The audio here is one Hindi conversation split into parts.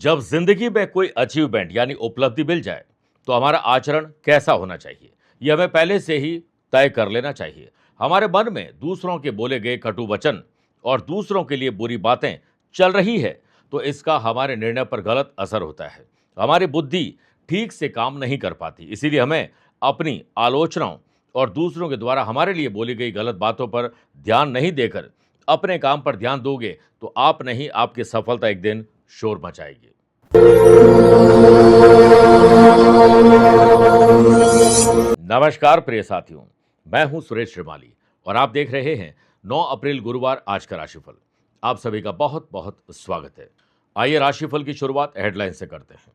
जब जिंदगी में कोई अचीवमेंट यानी उपलब्धि मिल जाए तो हमारा आचरण कैसा होना चाहिए, यह हमें पहले से ही तय कर लेना चाहिए। हमारे मन में दूसरों के बोले गए कटु वचन और दूसरों के लिए बुरी बातें चल रही है तो इसका हमारे निर्णय पर गलत असर होता है। हमारी बुद्धि ठीक से काम नहीं कर पाती, इसीलिए हमें अपनी आलोचनाओं और दूसरों के द्वारा हमारे लिए बोली गई गलत बातों पर ध्यान नहीं देकर अपने काम पर ध्यान दोगे तो आप नहीं, आपकी सफलता एक दिन शोर मचाएगी। नमस्कार प्रिय साथियों, मैं हूं सुरेश श्रीमाली और आप देख रहे हैं 9 अप्रैल गुरुवार आज का राशिफल। आप सभी का बहुत बहुत स्वागत है। आइए राशिफल की शुरुआत हेडलाइन से करते हैं।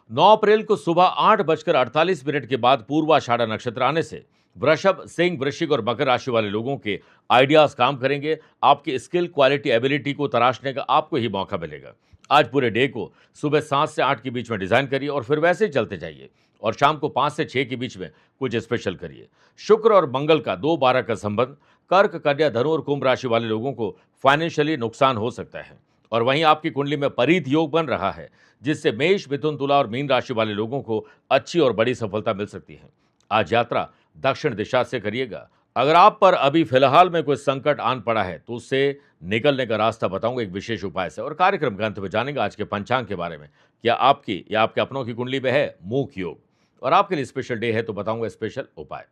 9 अप्रैल को सुबह 8:48 के बाद पूर्वाषाढ़ा नक्षत्र आने से वृषभ, सिंह, वृश्चिक और मकर राशि वाले लोगों के आइडियाज काम करेंगे। आपकी स्किल, क्वालिटी, एबिलिटी को तराशने का आपको ही मौका मिलेगा। आज पूरे डे को सुबह 7 से 8 के बीच में डिजाइन करिए और फिर वैसे ही चलते जाइए और शाम को 5 से 6 के बीच में कुछ स्पेशल करिए। शुक्र और मंगल का 2-12 का संबंध कर्क, कन्या, धनु और कुंभ राशि वाले लोगों को फाइनेंशियली नुकसान हो सकता है और वहीं आपकी कुंडली में परित योग बन रहा है जिससे मेष, मिथुन, तुला और मीन राशि वाले लोगों को अच्छी और बड़ी सफलता मिल सकती है। आज यात्रा दक्षिण दिशा से करिएगा। अगर आप पर अभी फिलहाल में कोई संकट आन पड़ा है तो उससे निकलने का रास्ता बताऊंगा एक विशेष उपाय से। और कार्यक्रम के अंत में जानेंगे आज के पंचांग के बारे में। क्या आपकी या आपके अपनों की कुंडली में है मूक योग और आपके लिए स्पेशल डे है तो बताऊंगा स्पेशल उपाय।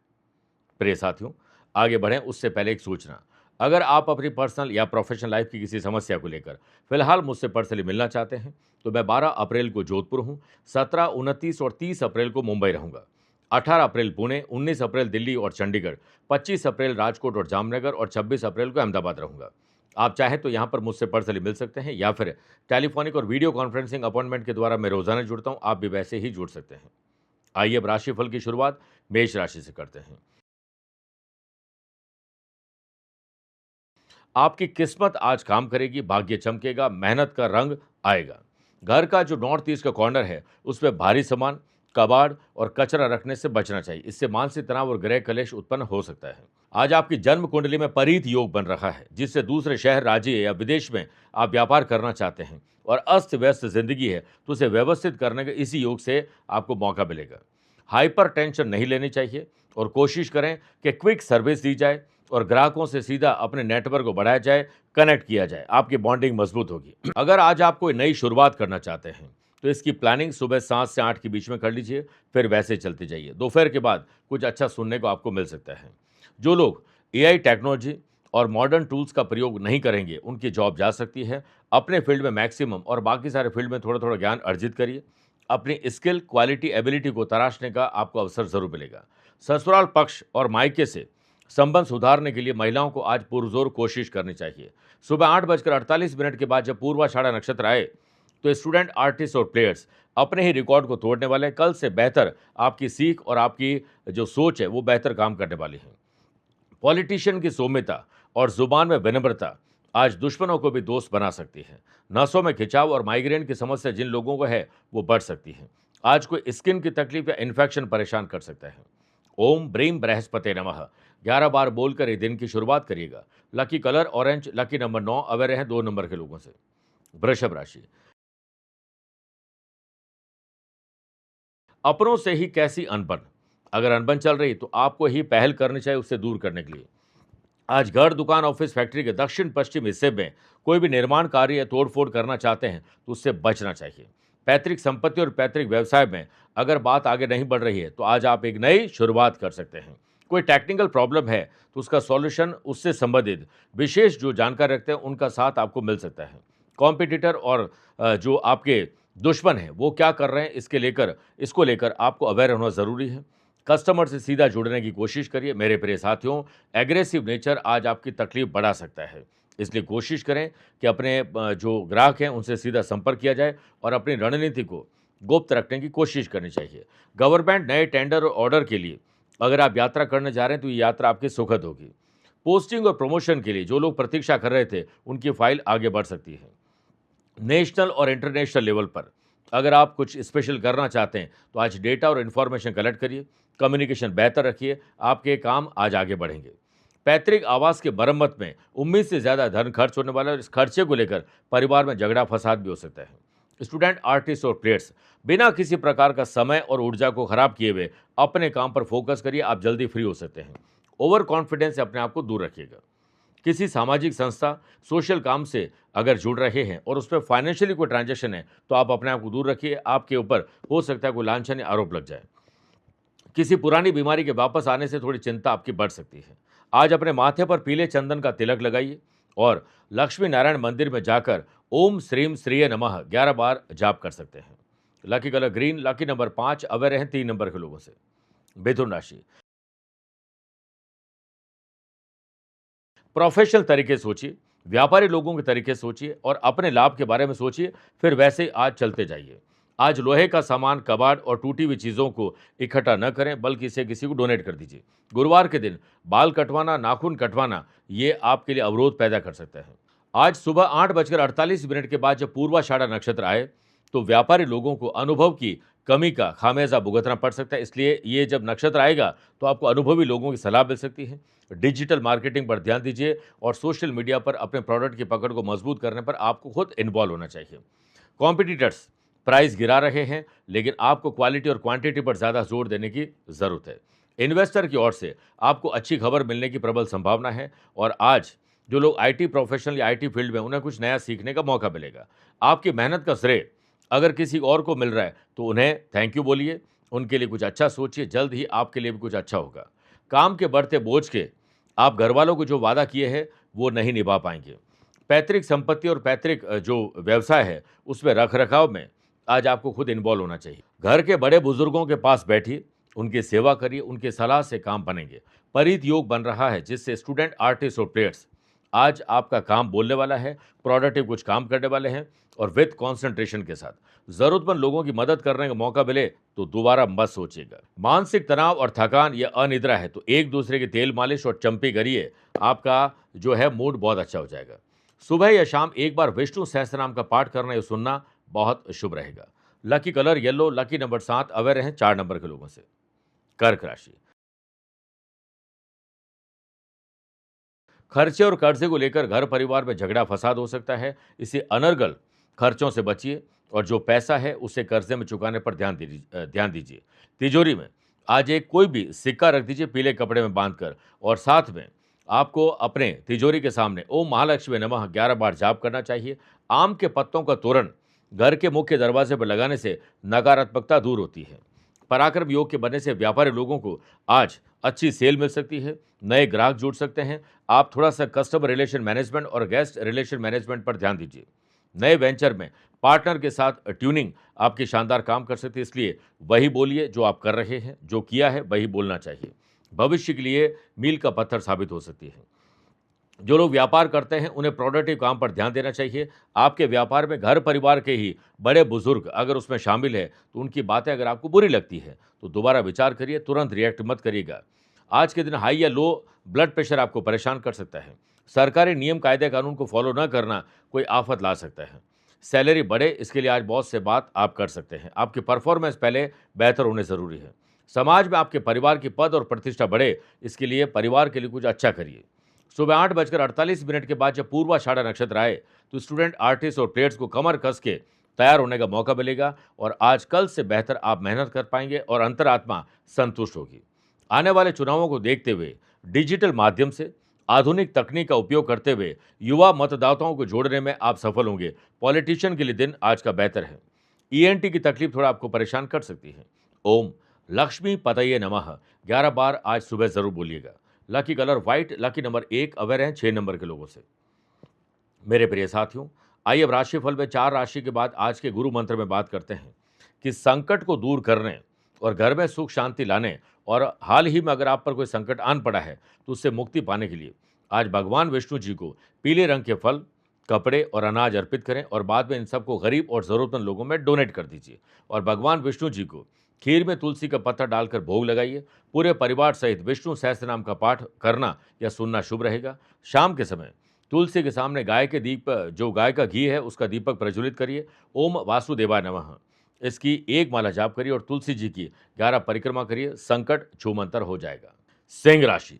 प्रिय साथियों, आगे बढ़ें उससे पहले एक सूचना। अगर आप अपनी पर्सनल या प्रोफेशनल लाइफ की किसी समस्या को लेकर फिलहाल मुझसे पर्सनली मिलना चाहते हैं तो मैं 12 अप्रैल को जोधपुर हूं, 17, 29 और 30 अप्रैल को मुंबई रहूंगा, 18 अप्रैल पुणे, 19 अप्रैल दिल्ली और चंडीगढ़, 25 अप्रैल राजकोट और जामनगर और 26 अप्रैल को अहमदाबाद रहूंगा। आप चाहे तो यहां पर मुझसे पर्सनली मिल सकते हैं या फिर टेलीफोनिक और वीडियो कॉन्फ्रेंसिंग अपॉइंटमेंट के द्वारा मैं रोजाना जुड़ता हूं, आप भी वैसे ही जुड़ सकते हैं। आइए अब राशिफल की शुरुआत मेष राशि से करते हैं। आपकी किस्मत आज काम करेगी, भाग्य चमकेगा, मेहनत का रंग आएगा। घर का जो नॉर्थ ईस्ट का कॉर्नर है उसमें भारी सामान, कबाड़ और कचरा रखने से बचना चाहिए, इससे मानसिक तनाव और गृह कलेश उत्पन्न हो सकता है। आज आपकी जन्म कुंडली में परीत योग बन रहा है जिससे दूसरे शहर, राज्य या विदेश में आप व्यापार करना चाहते हैं और अस्त व्यस्त जिंदगी है तो उसे व्यवस्थित करने के इसी योग से आपको मौका मिलेगा। हाइपर टेंशन नहीं लेनी चाहिए और कोशिश करें कि क्विक सर्विस दी जाए और ग्राहकों से सीधा अपने नेटवर्क को बढ़ाया जाए, कनेक्ट किया जाए, आपकी बॉन्डिंग मजबूत होगी। अगर आज आप कोई नई शुरुआत करना चाहते हैं तो इसकी प्लानिंग सुबह 7 से 8 के बीच में कर लीजिए, फिर वैसे चलते जाइए। दोपहर के बाद कुछ अच्छा सुनने को आपको मिल सकता है। जो लोग एआई टेक्नोलॉजी और मॉडर्न टूल्स का प्रयोग नहीं करेंगे उनकी जॉब जा सकती है। अपने फील्ड में मैक्सिमम और बाकी सारे फील्ड में थोड़ा थोड़ा ज्ञान अर्जित करिए। अपनी स्किल, क्वालिटी, एबिलिटी को तराशने का आपको अवसर जरूर मिलेगा। ससुराल पक्ष और मायके से संबंध सुधारने के लिए महिलाओं को आज पुरजोर कोशिश करनी चाहिए। सुबह 8:48 के बाद जब पूर्वाषाढ़ा नक्षत्र आए तो स्टूडेंट, आर्टिस्ट और प्लेयर्स अपने ही रिकॉर्ड को तोड़ने वाले हैं। कल से बेहतर आपकी सीख और आपकी जो सोच है वो बेहतर काम करने वाली है। पॉलिटिशियन की सौम्यता और जुबान में विनम्रता आज दुश्मनों को भी दोस्त बना सकती है। नसों में खिंचाव और माइग्रेन की समस्या जिन लोगों को है वो बढ़ सकती है। आज कोई स्किन की तकलीफ या इन्फेक्शन परेशान कर सकता है। ओम ब्रीम बृहस्पति नमः 11 बार बोलकर ये दिन की शुरुआत करिएगा। Lucky colour orange, lucky number 9, aware रहें 2 नंबर के लोगों से। वृषभ राशि, अपनों से ही कैसी अनबन, अगर अनबन चल रही तो आपको ही पहल करनी चाहिए उससे दूर करने के लिए। आज घर, दुकान, ऑफिस, फैक्ट्री के दक्षिण पश्चिम हिस्से में कोई भी निर्माण कार्य या तोड़फोड़ करना चाहते हैं तो उससे बचना चाहिए। पैतृक संपत्ति और पैतृक व्यवसाय में अगर बात आगे नहीं बढ़ रही है तो आज आप एक नई शुरुआत कर सकते हैं। कोई टेक्निकल प्रॉब्लम है तो उसका सॉल्यूशन उससे संबंधित विशेष जो जानकारी रखते हैं उनका साथ आपको मिल सकता है। कॉम्पिटिटर और जो आपके दुश्मन हैं वो क्या कर रहे हैं इसको लेकर आपको अवेयर होना ज़रूरी है। कस्टमर से सीधा जुड़ने की कोशिश करिए। मेरे प्रिय साथियों, एग्रेसिव नेचर आज आपकी तकलीफ बढ़ा सकता है, इसलिए कोशिश करें कि अपने जो ग्राहक हैं उनसे सीधा संपर्क किया जाए और अपनी रणनीति को गुप्त रखने की कोशिश करनी चाहिए। गवर्नमेंट नए टेंडर और ऑर्डर के लिए अगर आप यात्रा करने जा रहे हैं तो ये यात्रा आपकी सुखद होगी। पोस्टिंग और प्रमोशन के लिए जो लोग प्रतीक्षा कर रहे थे उनकी फाइल आगे बढ़ सकती है। नेशनल और इंटरनेशनल लेवल पर अगर आप कुछ स्पेशल करना चाहते हैं तो आज डेटा और इन्फॉर्मेशन कलेक्ट करिए, कम्युनिकेशन बेहतर रखिए, आपके काम आज आगे बढ़ेंगे। पैतृक आवास के मरम्मत में उम्मीद से ज़्यादा धन खर्च होने वाला है और इस खर्चे को लेकर परिवार में झगड़ा फसाद भी हो सकता है। स्टूडेंट, आर्टिस्ट और प्लेयर्स, बिना किसी प्रकार का समय और ऊर्जा को खराब किए हुए अपने काम पर फोकस करिए, आप जल्दी फ्री हो सकते हैं। ओवर कॉन्फिडेंस से अपने आप को दूर रखिएगा। किसी सामाजिक संस्था, सोशल काम से अगर जुड़ रहे हैं और उसमें फाइनेंशियली कोई ट्रांजैक्शन है, तो आप अपने आप को दूर रखिए। आपके ऊपर हो सकता है कोई लांछन या आरोप लग जाए। किसी पुरानी बीमारी के वापस आने से थोड़ी चिंता आपकी बढ़ सकती है। आज अपने माथे पर पीले चंदन का तिलक लगाइए और लक्ष्मी नारायण मंदिर में जाकर ओम श्रीम श्रीय नमः 11 बार जाप कर सकते हैं। Lucky colour green, lucky number 5, aware हैं 3 नंबर के लोगों से। मिथुन राशि, प्रोफेशनल तरीके से सोचिए, व्यापारी लोगों के तरीके से सोचिए और अपने लाभ के बारे में सोचिए, फिर वैसे ही आज चलते जाइए। आज लोहे का सामान, कबाड़ और टूटी हुई चीज़ों को इकट्ठा न करें, बल्कि इसे किसी को डोनेट कर दीजिए। गुरुवार के दिन बाल कटवाना, नाखून कटवाना, ये आपके लिए अवरोध पैदा कर सकता है। आज सुबह 8:48 के बाद जब पूर्वाषाढ़ा नक्षत्र आए, तो व्यापारी लोगों को अनुभव की कमी का खामियाजा भुगतना पड़ सकता है। इसलिए ये जब नक्षत्र आएगा, तो आपको अनुभवी लोगों की सलाह मिल सकती है। डिजिटल मार्केटिंग पर ध्यान दीजिए और सोशल मीडिया पर अपने प्रोडक्ट की पकड़ को मजबूत करने पर आपको खुद इन्वॉल्व होना चाहिए। कॉम्पिटिटर्स प्राइस गिरा रहे हैं, लेकिन आपको क्वालिटी और क्वांटिटी पर ज़्यादा जोर देने की ज़रूरत है। इन्वेस्टर की ओर से आपको अच्छी खबर मिलने की प्रबल संभावना है और आज जो लोग आईटी प्रोफेशनल या आईटी फील्ड में, उन्हें कुछ नया सीखने का मौका मिलेगा। आपकी मेहनत का श्रेय अगर किसी और को मिल रहा है, तो उन्हें थैंक यू बोलिए, उनके लिए कुछ अच्छा सोचिए, जल्द ही आपके लिए भी कुछ अच्छा होगा। काम के बढ़ते बोझ के आप घरवालों को जो वादा किए हैं, वो नहीं निभा पाएंगे। पैतृक संपत्ति और पैतृक जो व्यवसाय है, उसमें रख-रखाव में आज आपको खुद इन्वॉल्व होना चाहिए। घर के बड़े बुजुर्गों के पास बैठिए, उनकी सेवा करिए, उनकी सलाह से काम बनेंगे। परित योग बन रहा है, जिससे स्टूडेंट, आर्टिस्ट और प्लेयर्स आज आपका काम बोलने वाला है, प्रोडक्टिव कुछ काम करने वाले हैं और विथ कॉन्सेंट्रेशन के साथ। ज़रूरतमंद लोगों की मदद करने का मौका मिले, तो दोबारा मत सोचिएगा। मानसिक तनाव और थकान या अनिद्रा है, तो एक दूसरे की तेल मालिश और चंपी करिए, आपका जो है मूड बहुत अच्छा हो जाएगा। सुबह या शाम एक बार विष्णु सहस्त्रनाम का पाठ करना या सुनना बहुत शुभ रहेगा। Lucky colour yellow, lucky number 7, aware हैं 4 नंबर के लोगों से। कर्क राशि, खर्चे और कर्जे को लेकर घर परिवार में झगड़ा फसाद हो सकता है। इसे अनर्गल खर्चों से बचिए और जो पैसा है उसे कर्जे में चुकाने पर ध्यान दीजिए। तिजोरी में आज एक कोई भी सिक्का रख दीजिए पीले कपड़े में बांधकर और साथ में आपको अपने तिजोरी के सामने ओम महालक्ष्मी नमः 11 बार जाप करना चाहिए। आम के पत्तों का तोरण घर के मुख्य दरवाजे पर लगाने से नकारात्मकता दूर होती है। पराक्रम योग के बनने से व्यापारी लोगों को आज अच्छी सेल मिल सकती है, नए ग्राहक जुड़ सकते हैं। आप थोड़ा-सा कस्टमर रिलेशन मैनेजमेंट और गेस्ट रिलेशन मैनेजमेंट पर ध्यान दीजिए। नए वेंचर में पार्टनर के साथ ट्यूनिंग आपकी शानदार काम कर सकती है, इसलिए वही बोलिए जो आप कर रहे हैं, जो किया है वही बोलना चाहिए। भविष्य के लिए मील का पत्थर साबित हो सकती है। जो लोग व्यापार करते हैं, उन्हें प्रोडक्टिव काम पर ध्यान देना चाहिए। आपके व्यापार में घर परिवार के ही बड़े बुजुर्ग अगर उसमें शामिल है, तो उनकी बातें अगर आपको बुरी लगती है, तो दोबारा विचार करिए, तुरंत रिएक्ट मत करिएगा। आज के दिन हाई या लो ब्लड प्रेशर आपको परेशान कर सकता है। सरकारी नियम, कायदे, कानून को फॉलो न करना कोई आफत ला सकता है। सैलरी बढ़े, इसके लिए आज बहुत से बात आप कर सकते हैं। आपकी परफॉर्मेंस पहले बेहतर होने ज़रूरी है। समाज में आपके परिवार की पद और प्रतिष्ठा बढ़े, इसके लिए परिवार के लिए कुछ अच्छा करिए। सुबह 8:48 के बाद जब पूर्वाषाढ़ा नक्षत्र आए, तो स्टूडेंट, आर्टिस्ट और प्लेयर्स को कमर कस के तैयार होने का मौका मिलेगा और आज कल से बेहतर आप मेहनत कर पाएंगे और अंतरात्मा संतुष्ट होगी। आने वाले चुनावों को देखते हुए डिजिटल माध्यम से आधुनिक तकनीक का उपयोग करते हुए युवा मतदाताओं को जोड़ने में आप सफल होंगे। पॉलिटिशियन के लिए दिन आज का बेहतर है। ईएनटी की तकलीफ थोड़ा आपको परेशान कर सकती है। ओम लक्ष्मी पतये नमः 11 बार आज सुबह जरूर बोलिएगा। Lucky colour white, lucky number 1, aware हैं 6 नंबर के लोगों से। मेरे प्रिय साथियों, आइए अब राशिफल में 4 राशि के बाद आज के गुरु मंत्र में बात करते हैं कि संकट को दूर करने और घर में सुख शांति लाने और हाल ही में अगर आप पर कोई संकट आन पड़ा है, तो उससे मुक्ति पाने के लिए आज भगवान विष्णु जी को पीले रंग के फल, कपड़े और अनाज अर्पित करें और बाद में इन सबको गरीब और ज़रूरतमंद लोगों में डोनेट कर दीजिए और भगवान विष्णु जी को खीर में तुलसी का पत्ता डालकर भोग लगाइए। पूरे परिवार सहित विष्णु सहस्त्र नाम का पाठ करना या सुनना शुभ रहेगा। शाम के समय तुलसी के सामने गाय के दीप, जो गाय का घी है, उसका दीपक प्रज्वलित करिए। ओम वासुदेवाय नमः इसकी एक माला जाप करिए और तुलसी जी की 11 परिक्रमा करिए। संकट छूमंतर हो जाएगा। सिंह राशि,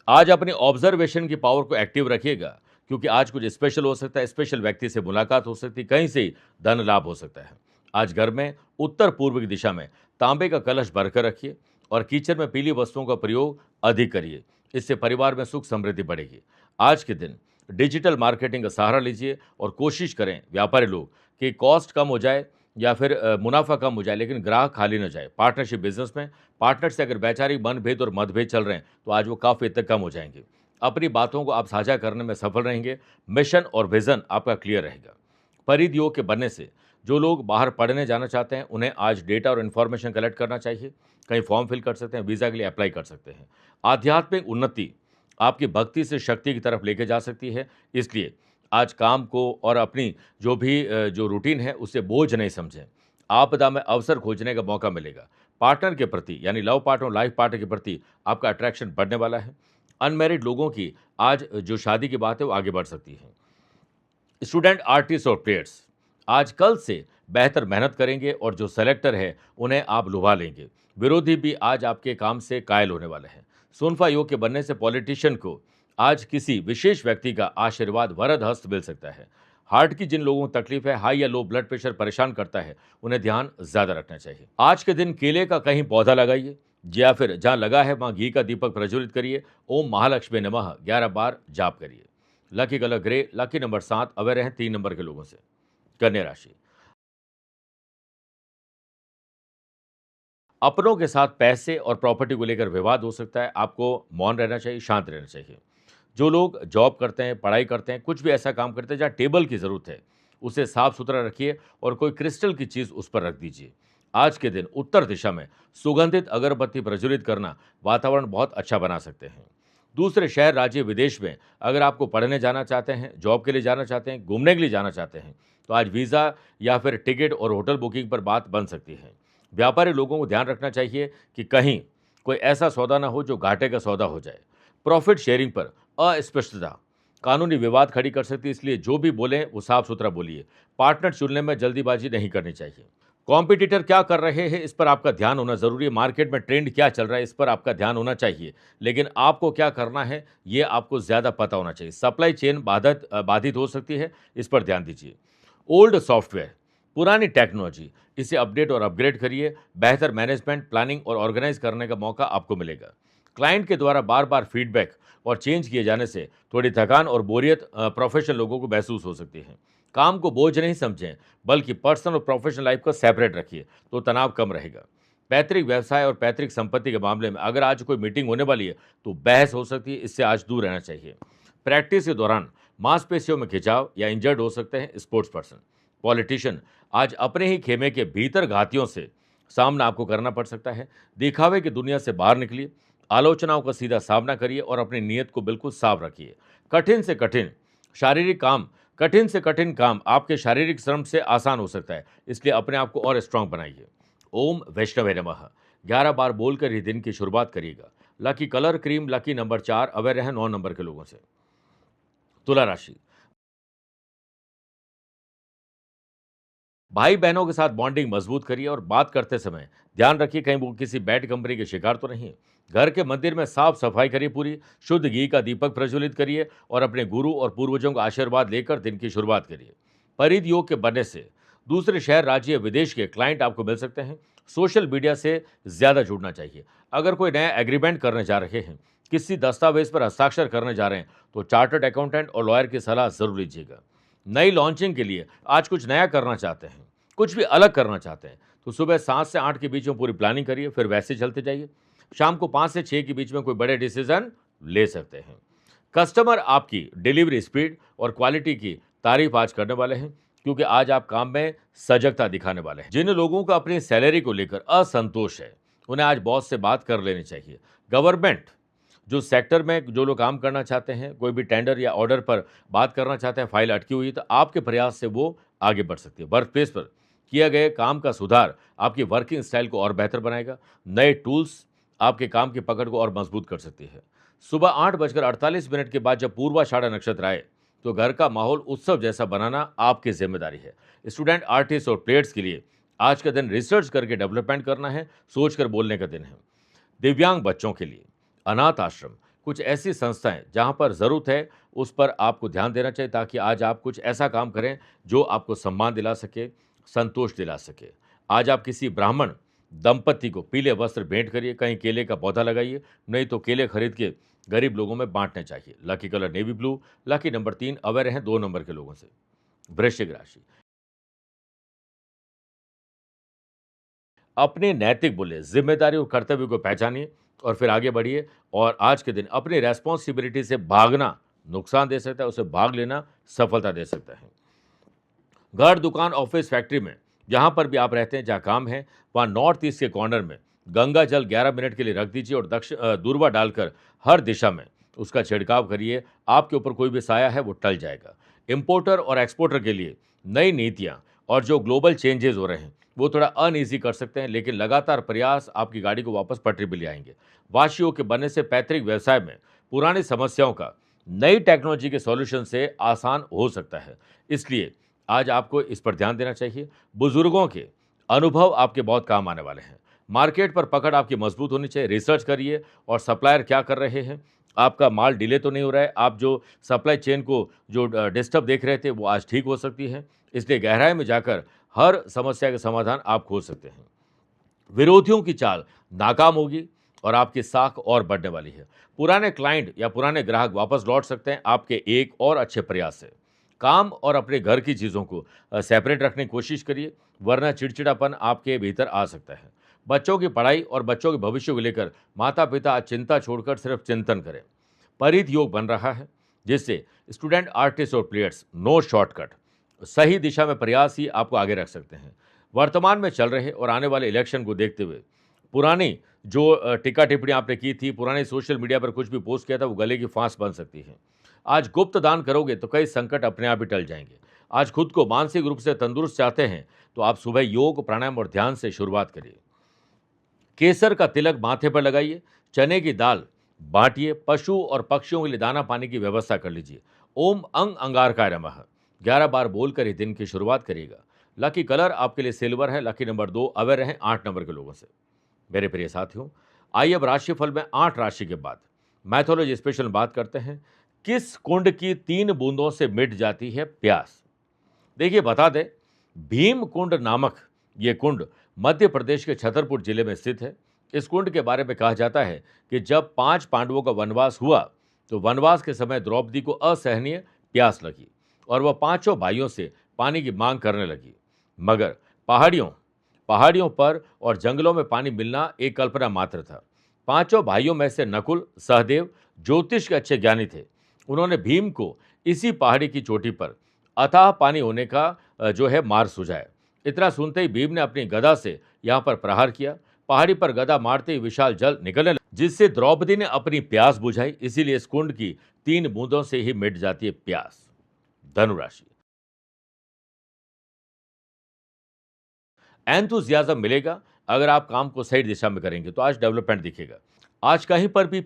आज अपने ऑब्जर्वेशन की पावर को एक्टिव रखिएगा क्योंकि आज कुछ स्पेशल हो सकता है, स्पेशल व्यक्ति से मुलाकात हो सकती है, कहीं से ही धन लाभ हो सकता है। आज घर में उत्तर पूर्व की दिशा में तांबे का कलश भरकर रखिए और किचन में पीली वस्तुओं का प्रयोग अधिक करिए। इससे परिवार में सुख समृद्धि बढ़ेगी। आज के दिन डिजिटल मार्केटिंग का सहारा लीजिए और कोशिश करें व्यापारी लोग कि कॉस्ट कम हो जाए या फिर मुनाफा कम हो जाए, लेकिन ग्राहक खाली न जाए। पार्टनरशिप बिजनेस में पार्टनर से अगर वैचारिक मनभेद और मतभेद चल रहे हैं तो आज वो काफ़ी हद तक कम हो जाएंगे। अपनी बातों को आप साझा करने में सफल रहेंगे। मिशन और विजन आपका क्लियर रहेगा। परिध योग के बनने से जो लोग बाहर पढ़ने जाना चाहते हैं उन्हें आज डेटा और इन्फॉर्मेशन कलेक्ट करना चाहिए। कहीं फॉर्म फिल कर सकते हैं, वीज़ा के लिए अप्लाई कर सकते हैं। आध्यात्मिक उन्नति आपकी भक्ति से शक्ति की तरफ लेके जा सकती है। इसलिए आज काम को और अपनी जो रूटीन है उसे बोझ नहीं समझें। आपदा में अवसर खोजने का मौका मिलेगा। पार्टनर के प्रति यानी लव पार्टनर, लाइफ पार्टनर के प्रति आपका अट्रैक्शन बढ़ने वाला है। अनमैरिड लोगों की आज जो शादी की बात है वो आगे बढ़ सकती है। स्टूडेंट, आर्टिस्ट और प्लेयर्स आज कल से बेहतर मेहनत करेंगे और जो सेलेक्टर है उन्हें आप लुभा लेंगे। विरोधी भी आज आपके काम से कायल होने वाले हैं। सोनफा योग के बनने से पॉलिटिशियन को आज किसी विशेष व्यक्ति का आशीर्वाद वरद हस्त मिल सकता है। हार्ट की जिन लोगों को तकलीफ है, हाई या लो ब्लड प्रेशर परेशान करता है, उन्हें ध्यान ज्यादा रखना चाहिए। आज के दिन केले का कहीं पौधा लगाइए या फिर जहां लगा है वहां घी का दीपक प्रज्वलित करिए। ओम महालक्ष्मी नमः 11 बार जाप करिए। Lucky colour grey, lucky number 7, aware रहें 3 नंबर के लोगों से। कन्या राशि, अपनों के साथ पैसे और प्रॉपर्टी को लेकर विवाद हो सकता है। आपको मौन रहना चाहिए, शांत रहना चाहिए। जो लोग जॉब करते हैं, पढ़ाई करते हैं, कुछ भी ऐसा काम करते हैं जहाँ टेबल की ज़रूरत है, उसे साफ सुथरा रखिए और कोई क्रिस्टल की चीज़ उस पर रख दीजिए। आज के दिन उत्तर दिशा में सुगंधित अगरबत्ती प्रज्वलित करना वातावरण बहुत अच्छा बना सकते हैं। दूसरे शहर, राज्य, विदेश में अगर आपको पढ़ने जाना चाहते हैं, जॉब के लिए जाना चाहते हैं, घूमने के लिए जाना चाहते हैं, तो आज वीज़ा या फिर टिकट और होटल बुकिंग पर बात बन सकती है। व्यापारी लोगों को ध्यान रखना चाहिए कि कहीं कोई ऐसा सौदा ना हो जो घाटे का सौदा हो जाए। प्रॉफिट शेयरिंग पर अस्पष्टता कानूनी विवाद खड़ी कर सकती है, इसलिए जो भी बोलें वो साफ सुथरा बोलिए। पार्टनर चुनने में जल्दीबाजी नहीं करनी चाहिए। कॉम्पिटिटर क्या कर रहे हैं इस पर आपका ध्यान होना जरूरी है। मार्केट में ट्रेंड क्या चल रहा है इस पर आपका ध्यान होना चाहिए, लेकिन आपको क्या करना है ये आपको ज्यादा पता होना चाहिए। सप्लाई चेन बाधित हो सकती है, इस पर ध्यान दीजिए। ओल्ड सॉफ्टवेयर, पुरानी टेक्नोलॉजी, इसे अपडेट और अपग्रेड करिए। बेहतर मैनेजमेंट, प्लानिंग और ऑर्गेनाइज करने का मौका आपको मिलेगा। क्लाइंट के द्वारा बार बार फीडबैक और चेंज किए जाने से थोड़ी थकान और बोरियत प्रोफेशनल लोगों को महसूस हो सकती है। काम को बोझ नहीं समझें, बल्कि पर्सनल और प्रोफेशनल लाइफ को सेपरेट रखिए, तो तनाव कम रहेगा। पैतृक व्यवसाय और पैतृक संपत्ति के मामले में अगर आज कोई मीटिंग होने वाली है तो बहस हो सकती है, इससे आज दूर रहना चाहिए। प्रैक्टिस के दौरान मांसपेशियों में खिंचाव या इंजर्ड हो सकते हैं स्पोर्ट्स पर्सन। पॉलिटिशियन, आज अपने ही खेमे के भीतर घातियों से सामना आपको करना पड़ सकता है। दिखावे की दुनिया से बाहर निकलिए, आलोचनाओं का सीधा सामना करिए और अपनी नीयत को बिल्कुल साफ रखिए। कठिन से कठिन शारीरिक काम कठिन से कठिन काम आपके शारीरिक श्रम से आसान हो सकता है, इसलिए अपने आप को और स्ट्रांग बनाइए। ओम वैष्णवे नमः 11 बार बोलकर ही दिन की शुरुआत करिएगा। Lucky colour cream, lucky number 4, aware रहें 9 नंबर के लोगों से। तुला राशि, भाई बहनों के साथ बॉन्डिंग मजबूत करिए और बात करते समय ध्यान रखिए कहीं वो किसी बैड कंपनी के शिकार तो नहीं। घर के मंदिर में साफ सफाई करिए, पूरी शुद्ध घी का दीपक प्रज्वलित करिए और अपने गुरु और पूर्वजों का आशीर्वाद लेकर दिन की शुरुआत करिए। परिध योग के बनने से दूसरे शहर, राज्य, विदेश के क्लाइंट आपको मिल सकते हैं। सोशल मीडिया से ज्यादा जुड़ना चाहिए। अगर कोई नया एग्रीमेंट करने जा रहे हैं, किसी दस्तावेज पर हस्ताक्षर करने जा रहे हैं, तो चार्टर्ड अकाउंटेंट और लॉयर की सलाह जरूर लीजिएगा। नई लॉन्चिंग के लिए आज कुछ नया करना चाहते हैं, कुछ भी अलग करना चाहते हैं, तो सुबह 7 से 8 के बीच में पूरी प्लानिंग करिए, फिर वैसे चलते जाइए। शाम को 5 से 6 के बीच में कोई बड़े डिसीजन ले सकते हैं। कस्टमर आपकी डिलीवरी स्पीड और क्वालिटी की तारीफ आज करने वाले हैं, क्योंकि आज आप काम में सजगता दिखाने वाले हैं। जिन लोगों को अपनी सैलरी को लेकर असंतोष है, उन्हें आज बॉस से बात कर लेनी चाहिए। गवर्नमेंट जो सेक्टर में जो लोग काम करना चाहते हैं, कोई भी टेंडर या ऑर्डर पर बात करना चाहते हैं, फाइल अटकी हुई है, तो आपके प्रयास से वो आगे बढ़ सकती है। वर्क प्लेस पर किया गया काम का सुधार आपकी वर्किंग स्टाइल को और बेहतर बनाएगा। नए टूल्स आपके काम की पकड़ को और मजबूत कर सकती है। सुबह 8:48 के बाद जब पूर्वाषाढ़ा नक्षत्र आए, तो घर का माहौल उत्सव जैसा बनाना आपकी जिम्मेदारी है। स्टूडेंट, आर्टिस्ट और प्लेयर्स के लिए आज का दिन रिसर्च करके डेवलपमेंट करना है, सोचकर बोलने का दिन है। दिव्यांग बच्चों के लिए अनाथ आश्रम, कुछ ऐसी संस्थाएं जहां पर ज़रूरत है उस पर आपको ध्यान देना चाहिए, ताकि आज आप कुछ ऐसा काम करें जो आपको सम्मान दिला सके, संतोष दिला सके। आज आप किसी ब्राह्मण दंपति को पीले वस्त्र भेंट करिए, कहीं केले का पौधा लगाइए, नहीं तो केले खरीद के गरीब लोगों में बांटने चाहिए। Lucky colour navy blue, lucky number 3, aware रहें 2 नंबर के लोगों से। वृश्चिक राशि, अपने नैतिक मूल्य, जिम्मेदारी और कर्तव्य को पहचानिए और फिर आगे बढ़िए। और आज के दिन अपनी रेस्पॉन्सिबिलिटी से भागना नुकसान दे सकता है, उसे भाग लेना सफलता दे सकता है। घर, दुकान, ऑफिस, फैक्ट्री में जहां पर भी आप रहते हैं, जहां काम है, वहां नॉर्थ ईस्ट के कॉर्नर में गंगा जल 11 मिनट के लिए रख दीजिए और दूर्वा डालकर हर दिशा में उसका छिड़काव करिए। आपके ऊपर कोई भी साया है वो टल जाएगा। इंपोर्टर और एक्सपोर्टर के लिए नई नीतियां और जो ग्लोबल चेंजेस हो रहे हैं वो थोड़ा अनईजी कर सकते हैं, लेकिन लगातार प्रयास आपकी गाड़ी को वापस पटरी पर ले आएंगे। वाशियों के बनने से पैतृक व्यवसाय में पुरानी समस्याओं का नई टेक्नोलॉजी के सॉल्यूशन से आसान हो सकता है। इसलिए आज आपको इस पर ध्यान देना चाहिए। बुजुर्गों के अनुभव आपके बहुत काम आने वाले हैं। मार्केट पर पकड़ आपकी मजबूत होनी चाहिए। रिसर्च करिए और सप्लायर क्या कर रहे हैं, आपका माल डिले तो नहीं हो रहा है, आप जो सप्लाई चेन को जो डिस्टर्ब देख रहे थे वो आज ठीक हो सकती है। इसलिए गहराई में जाकर हर समस्या के समाधान आप खोज सकते हैं। विरोधियों की चाल नाकाम होगी और आपकी साख और बढ़ने वाली है। पुराने क्लाइंट या पुराने ग्राहक वापस लौट सकते हैं आपके एक और अच्छे प्रयास से। काम और अपने घर की चीज़ों को सेपरेट रखने की कोशिश करिए, वरना चिड़चिड़ापन आपके भीतर आ सकता है। बच्चों की पढ़ाई और बच्चों के भविष्य को लेकर माता पिता आज चिंता छोड़कर सिर्फ चिंतन करें। परित योग बन रहा है, जिससे स्टूडेंट, आर्टिस्ट और प्लेयर्स नो शॉर्टकट, सही दिशा में प्रयास ही आपको आगे रख सकते हैं। वर्तमान में चल रहे और आने वाले इलेक्शन को देखते हुए पुरानी जो टीका टिप्पणी आपने की थी, पुराने सोशल मीडिया पर कुछ भी पोस्ट किया था, वो गले की फांस बन सकती है। आज गुप्त दान करोगे तो कई संकट अपने आप ही टल जाएंगे। आज खुद को मानसिक रूप से तंदुरुस्त चाहते हैं तो आप सुबह योग, प्राणायाम और ध्यान से शुरुआत करिए। केसर का तिलक माथे पर लगाइए, चने की दाल बांटिए, पशु और पक्षियों के लिए दाना पानी की व्यवस्था कर लीजिए। ओम अंग अंगारकाय नमः 11 बार बोलकर ही दिन की शुरुआत करिएगा। लकी कलर आपके लिए सिल्वर है, लकी नंबर 2, अवेयर रहें 8 नंबर के लोगों से। मेरे प्रिय साथियों, आइए अब राशिफल में 8 राशि के बाद मैथोलॉजी स्पेशल में बात करते हैं। किस कुंड की 3 बूंदों से मिट जाती है प्यास? देखिए, बता दें, भीम कुंड नामक ये कुंड मध्य प्रदेश के छतरपुर जिले में स्थित है। इस कुंड के बारे में कहा जाता है कि जब 5 पांडवों का वनवास हुआ तो वनवास के समय द्रौपदी को असहनीय प्यास लगी और वह पांचों भाइयों से पानी की मांग करने लगी। मगर पहाड़ियों पर और जंगलों में पानी मिलना एक कल्पना मात्र था। पांचों भाइयों में से नकुल, सहदेव ज्योतिष के अच्छे ज्ञानी थे। उन्होंने भीम को इसी पहाड़ी की चोटी पर अथाह पानी होने का जो है मार्ग सुझाया। इतना सुनते ही भीम ने अपनी गदा से यहाँ पर प्रहार किया। पहाड़ी पर गदा मारते ही विशाल जल निकलने लगा, जिससे द्रौपदी ने अपनी प्यास बुझाई। इसीलिए इस कुंड की 3 बूंदों से ही मिट जाती है प्यास। धनुराशि, एंथुजियाज्म मिलेगा अगर आप काम को सही दिशा में करेंगे तो आज डेवलपमेंट दिखेगा। आज कहीं पर भी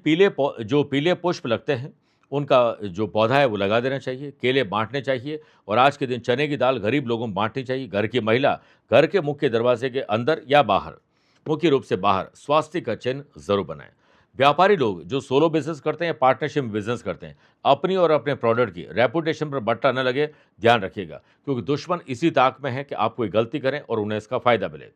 जो पीले पुष्प लगते हैं उनका जो पौधा है वो लगा देना चाहिए। केले बांटने चाहिए और आज के दिन चने की दाल गरीब लोगों को बांटनी चाहिए। घर की महिला घर के मुख्य दरवाजे के अंदर या बाहर, मुख्य रूप से बाहर, स्वास्थ्य का चिन्ह जरूर बनाएं। व्यापारी लोग जो सोलो बिजनेस करते हैं, पार्टनरशिप में बिजनेस करते हैं, अपनी और अपने प्रोडक्ट की रेपुटेशन पर बट्टा न लगे, ध्यान रखिएगा, क्योंकि दुश्मन इसी ताक में है कि आप कोई गलती करें और उन्हें इसका फायदा मिले।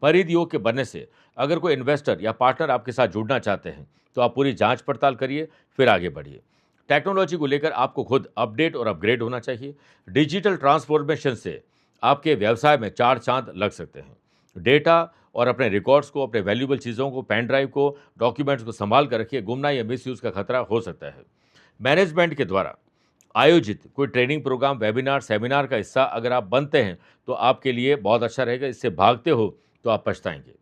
परिध योग के बनने से अगर कोई इन्वेस्टर या पार्टनर आपके साथ जुड़ना चाहते हैं तो आप पूरी जांच पड़ताल करिए, फिर आगे बढ़िए। टेक्नोलॉजी को लेकर आपको खुद अपडेट और अपग्रेड होना चाहिए। डिजिटल ट्रांसफॉर्मेशन से आपके व्यवसाय में 4 चांद लग सकते हैं। डेटा और अपने रिकॉर्ड्स को, अपने वैल्यूएबल चीज़ों को, पेन ड्राइव को, डॉक्यूमेंट्स को संभाल कर रखिए। गुमना या मिसयूज़ का खतरा हो सकता है। मैनेजमेंट के द्वारा आयोजित कोई ट्रेनिंग प्रोग्राम, वेबिनार, सेमिनार का हिस्सा अगर आप बनते हैं तो आपके लिए बहुत अच्छा रहेगा। इससे भागते हो तो आप पछताएंगे।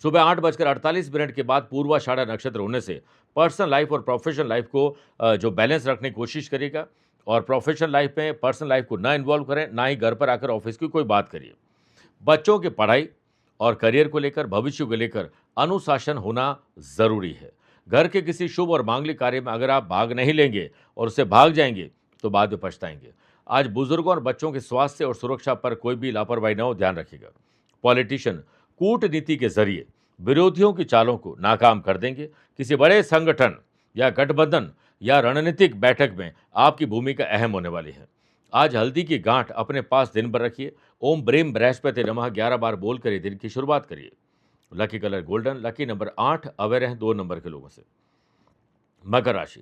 सुबह 8:48 के बाद पूर्वाषाढ़ा नक्षत्र होने से पर्सनल लाइफ और प्रोफेशनल लाइफ को जो बैलेंस रखने की कोशिश करिएगा और प्रोफेशनल लाइफ में पर्सनल लाइफ को ना इन्वॉल्व करें, ना ही घर पर आकर ऑफिस की कोई बात करिए। बच्चों की पढ़ाई और करियर को लेकर, भविष्य को लेकर अनुशासन होना ज़रूरी है। घर के किसी शुभ और मांगलिक कार्य में अगर आप भाग नहीं लेंगे और उससे भाग जाएंगे तो बाद में पछताएंगे। आज बुजुर्गों और बच्चों के स्वास्थ्य और सुरक्षा पर कोई भी लापरवाही न हो, ध्यान रखिएगा। पॉलिटिशियन कूटनीति के जरिए विरोधियों की चालों को नाकाम कर देंगे। किसी बड़े संगठन या गठबंधन या रणनीतिक बैठक में आपकी भूमिका अहम होने वाली है। आज हल्दी की गांठ अपने पास दिन भर रखिए। ओम ब्रीम बृहस्पति नमः 11 बार बोलकर ये दिन की शुरुआत करिए। Lucky colour golden, lucky number 8, aware हैं 2 नंबर के लोगों से। मकर राशि,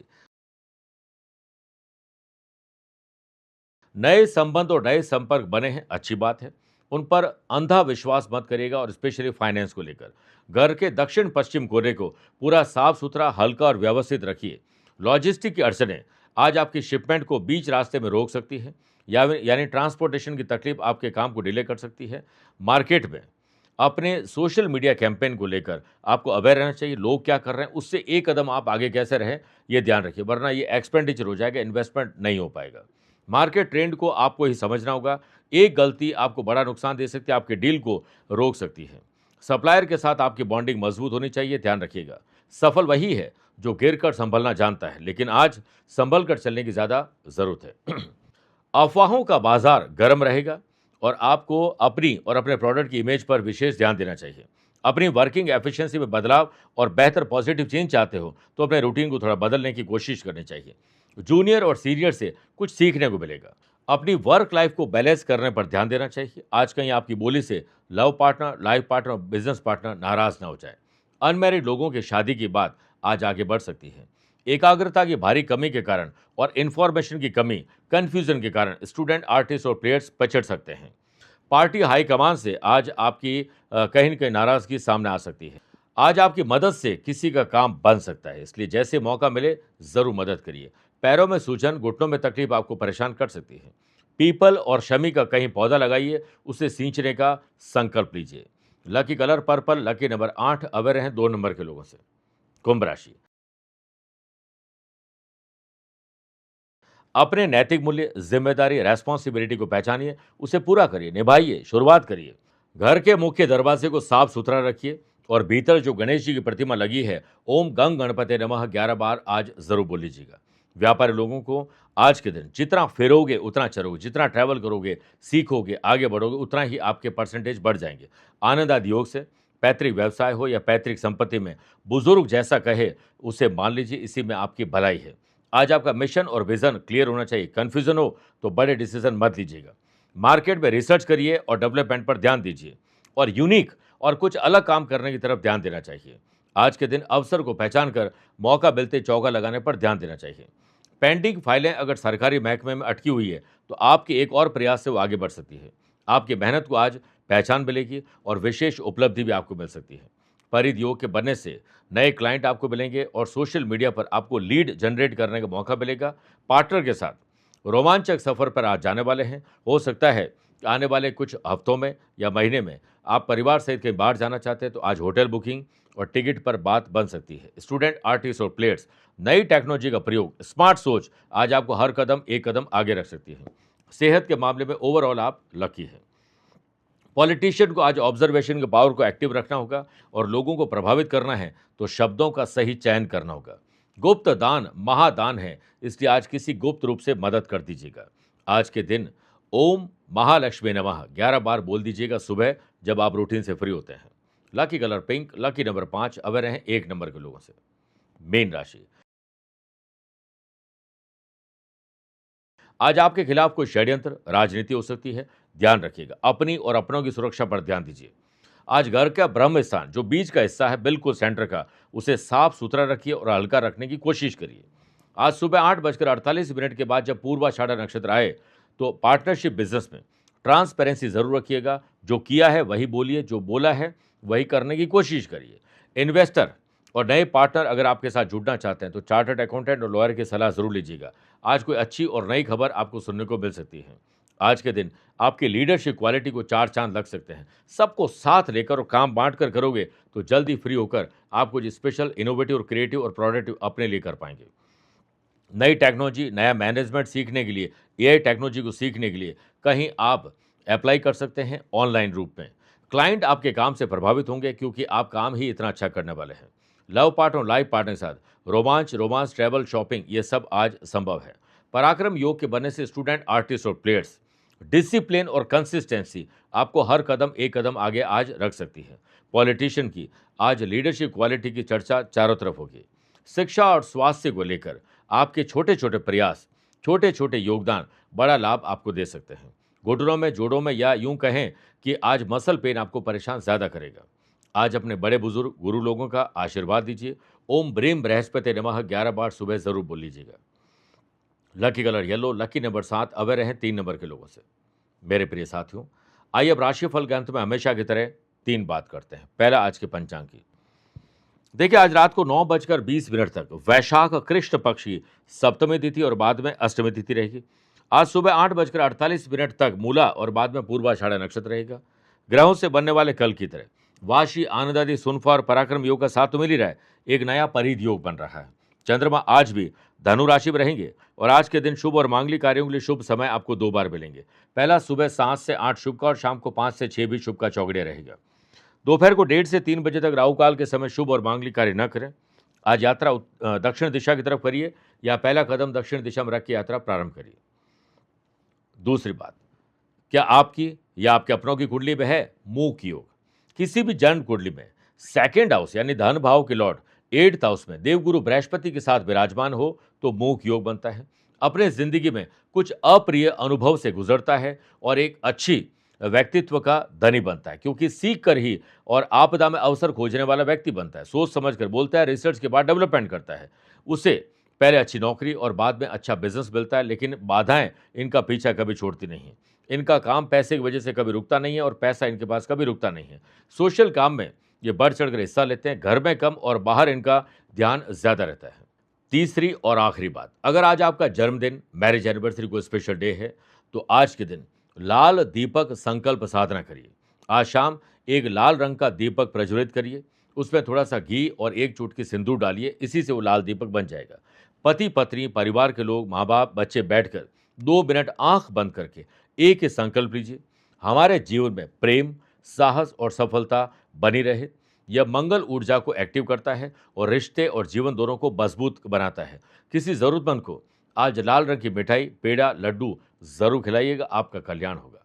नए संबंध और नए संपर्क बने हैं, अच्छी बात है। उन पर अंधा विश्वास मत करिएगा और स्पेशली फाइनेंस को लेकर। घर के दक्षिण पश्चिम कोने को पूरा साफ सुथरा, हल्का और व्यवस्थित रखिए। लॉजिस्टिक की अड़चनें आज आपकी शिपमेंट को बीच रास्ते में रोक सकती है, या यानी ट्रांसपोर्टेशन की तकलीफ आपके काम को डिले कर सकती है। मार्केट में अपने सोशल मीडिया कैंपेन को लेकर आपको अवेयर रहना चाहिए। लोग क्या कर रहे हैं, उससे एक कदम आप आगे कैसे रहें, ये ध्यान रखिए, वरना ये एक्सपेंडिचर हो जाएगा, इन्वेस्टमेंट नहीं हो पाएगा। मार्केट ट्रेंड को आपको ही समझना होगा। एक गलती आपको बड़ा नुकसान दे सकती है, आपके डील को रोक सकती है। सप्लायर के साथ आपकी बॉन्डिंग मजबूत होनी चाहिए, ध्यान रखिएगा। सफल वही है जो गिर कर संभलना जानता है, लेकिन आज संभल कर चलने की ज़्यादा ज़रूरत है। अफवाहों का बाजार गर्म रहेगा और आपको अपनी और अपने प्रोडक्ट की इमेज पर विशेष ध्यान देना चाहिए। अपनी वर्किंग एफिशिएंसी में बदलाव और बेहतर पॉजिटिव चेंज चाहते हो तो अपने रूटीन को थोड़ा बदलने की कोशिश करनी चाहिए। जूनियर और सीनियर से कुछ सीखने को मिलेगा। अपनी वर्क लाइफ को बैलेंस करने पर ध्यान देना चाहिए। आज कहीं आपकी बोली से लव पार्टनर, लाइफ पार्टनर और बिजनेस पार्टनर नाराज ना हो जाए। अनमैरिड लोगों की शादी की बात आज आगे बढ़ सकती है। एकाग्रता की भारी कमी के कारण और इंफॉर्मेशन की कमी, कंफ्यूजन के कारण स्टूडेंट, आर्टिस्ट और प्लेयर्स पछड़ सकते हैं। पार्टी हाईकमान से आज आपकी कहीं न कहीं नाराजगी सामने आ सकती है। आज आपकी मदद से किसी का काम बन सकता है, इसलिए जैसे मौका मिले ज़रूर मदद करिए। पैरों में सूजन, घुटनों में तकलीफ आपको परेशान कर सकती है। पीपल और शमी का कहीं पौधा लगाइए, उसे सींचने का संकल्प लीजिए। Lucky colour purple, lucky number 8, aware हैं 2 नंबर के लोगों से। कुंभ राशि, अपने नैतिक मूल्य, जिम्मेदारी, रेस्पॉन्सिबिलिटी को पहचानिए, उसे पूरा करिए, निभाइए, शुरुआत करिए। घर के मुख्य दरवाजे को साफ सुथरा रखिए और भीतर जो गणेश जी की प्रतिमा लगी है, ओम गंग गणपति नमः 11 बार आज जरूर बोल लीजिएगा। व्यापारी लोगों को आज के दिन जितना फेरोगे उतना चरोगे, जितना ट्रैवल करोगे, सीखोगे, आगे बढ़ोगे, उतना ही आपके परसेंटेज बढ़ जाएंगे। आनंद आदि योग से पैतृक व्यवसाय हो या पैतृक संपत्ति में बुजुर्ग जैसा कहे उसे मान लीजिए, इसी में आपकी भलाई है। आज आपका मिशन और विजन क्लियर होना चाहिए। कंफ्यूजन हो तो बड़े डिसीजन मत लीजिएगा। मार्केट में रिसर्च करिए और डेवलपमेंट पर ध्यान दीजिए और यूनिक और कुछ अलग काम करने की तरफ ध्यान देना चाहिए। आज के दिन अवसर को पहचान कर मौका मिलते चौका लगाने पर ध्यान देना चाहिए। पेंडिंग फाइलें अगर सरकारी महकमे में अटकी हुई है तो आपके एक और प्रयास से वो आगे बढ़ सकती है। आपकी मेहनत को आज पहचान मिलेगी और विशेष उपलब्धि भी आपको मिल सकती है। परिध योग के बनने से नए क्लाइंट आपको मिलेंगे और सोशल मीडिया पर आपको लीड जनरेट करने का मौका मिलेगा। पार्टनर के साथ रोमांचक सफर पर आज जाने वाले हैं। हो सकता है कि आने वाले कुछ हफ्तों में या महीने में आप परिवार सहित कहीं बाहर जाना चाहते हैं तो आज होटल बुकिंग और टिकट पर बात बन सकती है। स्टूडेंट, आर्टिस्ट और प्लेयर्स, नई टेक्नोलॉजी का प्रयोग, स्मार्ट सोच आज आपको हर कदम एक कदम आगे रख सकती है। सेहत के मामले में ओवरऑल आप लकी हैं। पॉलिटिशियन को आज ऑब्जर्वेशन के पावर को एक्टिव रखना होगा और लोगों को प्रभावित करना है तो शब्दों का सही चयन करना होगा। गुप्त दान महादान है, इसलिए आज किसी गुप्त रूप से मदद कर दीजिएगा। आज के दिन ओम महालक्ष्मी नमः 11 बार बोल दीजिएगा सुबह जब आप रूटीन से फ्री होते हैं। Lucky colour pink, lucky number 5, aware हैं 1 नंबर के लोगों से। मीन राशि, आज आपके खिलाफ कोई षड्यंत्र, राजनीति हो सकती है, ध्यान रखिएगा। अपनी और अपनों की सुरक्षा पर ध्यान दीजिए। आज घर का ब्रह्म स्थान जो बीच का हिस्सा है, बिल्कुल सेंटर का, उसे साफ सुथरा रखिए और हल्का रखने की कोशिश करिए। आज सुबह 8:48 के बाद जब पूर्वाषाढ़ा नक्षत्र आए तो पार्टनरशिप बिजनेस में ट्रांसपेरेंसी जरूर रखिएगा। जो किया है वही बोलिए, जो बोला है वही करने की कोशिश करिए। इन्वेस्टर और नए पार्टनर अगर आपके साथ जुड़ना चाहते हैं तो चार्टर्ड अकाउंटेंट और लॉयर की सलाह जरूर लीजिएगा। आज कोई अच्छी और नई खबर आपको सुनने को मिल सकती है। आज के दिन आपकी लीडरशिप क्वालिटी को 4 चांद लग सकते हैं। सबको साथ लेकर और काम बांट कर करोगे तो जल्दी फ्री होकर आप कुछ स्पेशल, इनोवेटिव और क्रिएटिव और प्रोडक्टिव अपने लिए कर पाएंगे। नई टेक्नोलॉजी, नया मैनेजमेंट सीखने के लिए, एआई टेक्नोलॉजी को सीखने के लिए कहीं आप अप्लाई कर सकते हैं ऑनलाइन रूप में। क्लाइंट आपके काम से प्रभावित होंगे क्योंकि आप काम ही इतना अच्छा करने वाले हैं। लव पार्टनर और लाइफ पार्टनर के साथ रोमांस, ट्रैवल, शॉपिंग, ये सब आज संभव है। पराक्रम योग के बनने से स्टूडेंट, आर्टिस्ट और प्लेयर्स, डिसिप्लिन और कंसिस्टेंसी आपको हर कदम एक कदम आगे आज रख सकती है। पॉलिटिशियन की आज लीडरशिप क्वालिटी की चर्चा चारों तरफ होगी। शिक्षा और स्वास्थ्य को लेकर आपके छोटे छोटे प्रयास, छोटे छोटे योगदान बड़ा लाभ आपको दे सकते हैं। घुटनों में, जोड़ों में या यूं कहें कि आज मसल पेन आपको परेशान ज़्यादा करेगा। आज अपने बड़े बुजुर्ग गुरु लोगों का आशीर्वाद दीजिए। ओम ब्रीम बृहस्पति नमः 11 बार सुबह जरूर बोल लीजिएगा। Lucky colour yellow, lucky number 7, away रहें 3 नंबर के लोगों से। मेरे प्रिय साथियों, आइए अब राशिफल के अंत में हमेशा की तरह 3 बात करते हैं। पहला आज के पंचांग की। देखिए, आज रात को 9:20 तक वैशाख कृष्ण पक्ष की सप्तमी तिथि और बाद में अष्टमी तिथि रहेगी। आज सुबह 8:48 तक मूला और बाद में पूर्वाषाढ़ा नक्षत्र रहेगा। ग्रहों से बनने वाले कल की तरह वाशी, आनंदादि, सुनफा और पराक्रम योग का साथ तो मिल ही रहा है, एक नया परिध योग बन रहा है। चंद्रमा आज भी धनु राशि में रहेंगे और आज के दिन शुभ और मांगलिक कार्यों के लिए शुभ समय आपको 2 बार मिलेंगे। पहला सुबह 7 से 8 शुभ का और शाम को 5 से 6 भी शुभ का चौगड़िया रहेगा। दोपहर को 1:30 से 3 बजे तक राहु काल के समय शुभ और मांगलिक कार्य न करें। आज यात्रा दक्षिण दिशा की तरफ करिए या पहला कदम दक्षिण दिशा में रख के यात्रा प्रारंभ करिए। दूसरी बात, क्या आपकी या आपके अपनों की कुंडली में है मूक योग? किसी भी जन्म कुंडली में सेकंड हाउस यानी धन भाव के लॉर्ड 8th हाउस में देवगुरु बृहस्पति के साथ विराजमान हो तो मूक योग बनता है। अपने जिंदगी में कुछ अप्रिय अनुभव से गुजरता है और एक अच्छी व्यक्तित्व का धनी बनता है, क्योंकि सीख कर ही और आपदा में अवसर खोजने वाला व्यक्ति बनता है। सोच समझ कर बोलता है, रिसर्च के बाद डेवलपमेंट करता है। उसे पहले अच्छी नौकरी और बाद में अच्छा बिजनेस मिलता है, लेकिन बाधाएं इनका पीछा कभी छोड़ती नहीं है। इनका काम पैसे की वजह से कभी रुकता नहीं है और पैसा इनके पास कभी रुकता नहीं है। सोशल काम में ये बढ़ चढ़कर हिस्सा लेते हैं। घर में कम और बाहर इनका ध्यान ज्यादा रहता है। तीसरी और आखिरी बात, अगर आज आपका जन्मदिन, मैरिज एनिवर्सरी को स्पेशल डे है तो आज के दिन लाल दीपक संकल्प साधना करिए। आज शाम एक लाल रंग का दीपक प्रज्वलित करिए, उसमें थोड़ा सा घी और 1 चुटकी सिंदूर डालिए, इसी से वो लाल दीपक बन जाएगा। पति पत्नी, परिवार के लोग, माँ बाप, बच्चे बैठकर 2 मिनट आंख बंद करके एक ही संकल्प लीजिए, हमारे जीवन में प्रेम, साहस और सफलता बनी रहे। यह मंगल ऊर्जा को एक्टिव करता है और रिश्ते और जीवन दोनों को मजबूत बनाता है। किसी जरूरतमंद को आज लाल रंग की मिठाई, पेड़ा, लड्डू जरूर खिलाइएगा, आपका कल्याण होगा।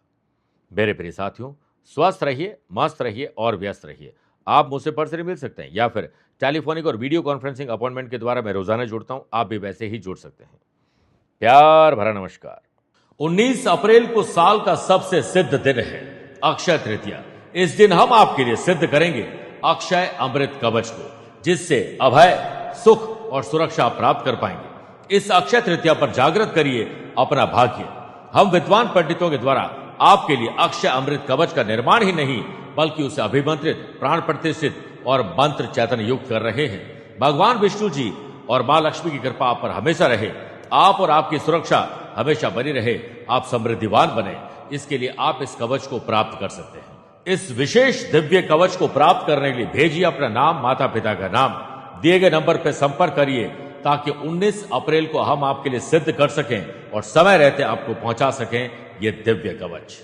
मेरे प्रिय साथियों, स्वस्थ रहिए, मस्त रहिए और व्यस्त रहिए। आप मुझसे पर्सनली मिल सकते हैं या फिर टेलीफोनिक और वीडियो कॉन्फ्रेंसिंग अपॉइंटमेंट के द्वारा मैं रोजाना जुड़ता हूं, आप भी वैसे ही जुड़ सकते हैं। प्यार भरा नमस्कार। 19 अप्रैल को साल का सबसे सिद्ध दिन है अक्षय तृतीया। इस दिन हम आपके लिए सिद्ध करेंगे अक्षय अमृत कवच को, जिससे अभय, सुख और सुरक्षा प्राप्त कर पाएंगे। इस अक्षय तृतीया पर जागृत करिए अपना भाग्य। हम विद्वान पंडितों के द्वारा आपके लिए अक्षय अमृत कवच का निर्माण ही नहीं बल्कि उसे अभिमंत्रित, प्राण प्रतिष्ठित और मंत्र चैतन्य युक्त कर रहे हैं। भगवान विष्णु जी और मां लक्ष्मी की कृपा आप पर हमेशा रहे, आप और आपकी सुरक्षा हमेशा बनी रहे, आप समृद्धिवान बने। इसके लिए आप इस कवच को प्राप्त कर सकते हैं। इस विशेष दिव्य कवच को प्राप्त करने के लिए भेजिए अपना नाम, माता पिता का नाम, दिए गए नंबर पर संपर्क करिए ताकि 19 अप्रैल को हम आपके लिए सिद्ध कर सकें और समय रहते आपको पहुंचा सकें ये दिव्य कवच।